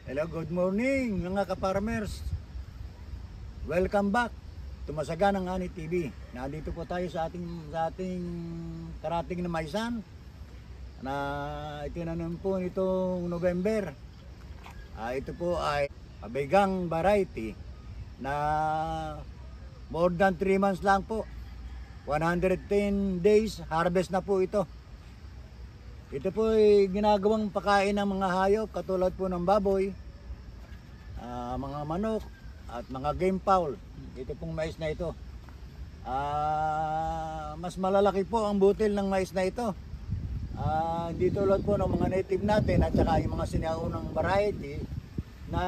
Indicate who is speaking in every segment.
Speaker 1: Hello, good morning mga ka-farmers. Welcome back to Masaganang Ani TV. Nandito po tayo sa ating karating na maisan na itinanim po nitong November. Ito po ay pabigang variety na more than 3 months lang po. 110 days harvest na po ito. Ito po ay ginagawang pakain ng mga hayop katulad po ng baboy, mga manok at mga game fowl. Ito pong mais na ito. Mas malalaki po ang butil ng mais na ito. Hindi tulad po ng mga native natin at saka yung mga sinaunang variety na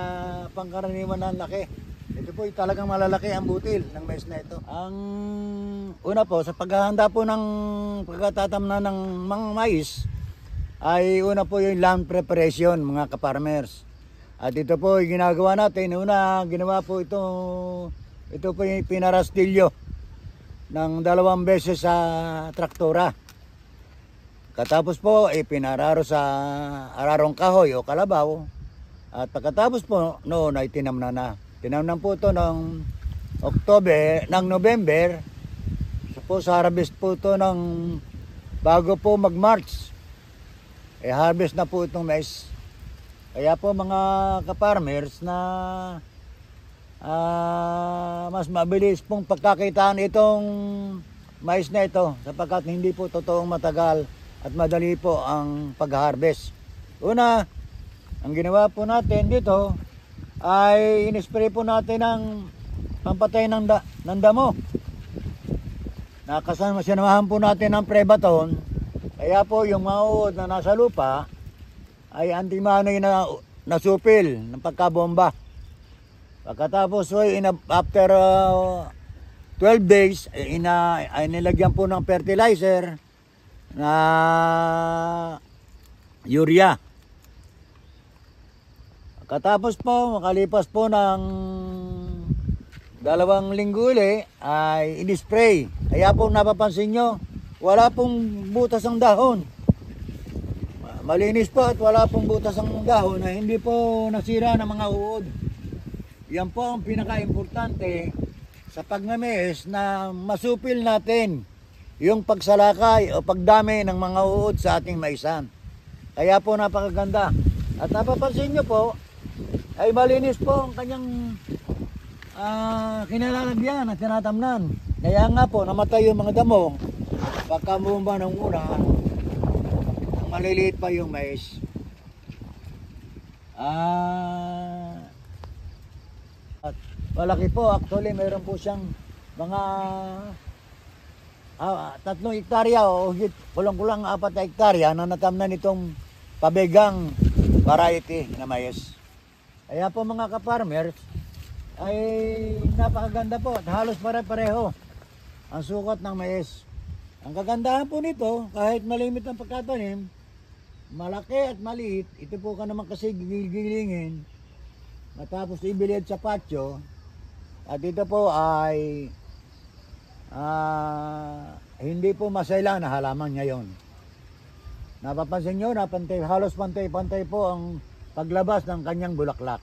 Speaker 1: pangkaraniwan na laki. Ito po talagang malalaki ang butil ng mais na ito. Ang una po sa paghahanda po ng pagkatatamnan ng mga mais ay una po yung land preparation mga ka-farmers. At ito po yung ginagawa natin. Una ginawa po ito po yung pinarastilyo ng 2 beses sa traktora. Katapos po pinararo sa ararong kahoy o kalabaw. At pagkatapos po noon ay tinamnan na. Tinamnan po ito ng November. So po sa harvest po ito ng bago po mag-March. Harvest na po itong mais. Kaya po mga ka-farmers na mas mabilis pong pagkakitaan itong mais na ito sapagkat hindi po totoong matagal at madali po ang pag-harvest. Una, ang ginawa po natin dito ay in-spray po natin ng pampatay ng damo. Sinamahan po natin ng Prebaton. Kaya po yung mga uod na nasa lupa ay antimanoy na nasupil ng pagkabomba. Pagkatapos after 12 days ay nilagyan po ng fertilizer na urea. Pagkatapos po makalipas po ng 2 linggo uli ay in-spray. Kaya po napapansin nyo wala pong butas ang dahon. Malinis po at wala pong butas ang dahon na hindi po nasira ng mga uod. Yan po ang pinaka-importante sa pagmamis na masupil natin yung pagsalakay o pagdami ng mga uod sa ating maisan. Kaya po napakaganda. At napapansin nyo po ay malinis po ang kanyang kinalalagyan at tinatamnan. Kaya nga po namatay yung mga damo. Pagkamumba ng una, maliliit pa yung mais. At malaki po, actually mayroon po siyang mga 3 hektarya o kulang-kulang 4 hektarya na natamnan itong pabigang variety na mais. Kaya po mga ka-farmers ay napakaganda po at halos pare-pareho ang sukat ng mais. Ang kagandahan po nito, kahit malimit ang pagkatanim, malaki at maliit, ito po ka naman kasi gigilingin, matapos ibilid sa patio, at ito po ay hindi po masayla na halaman ngayon. Napapansin nyo, halos pantay-pantay po ang paglabas ng kanyang bulaklak.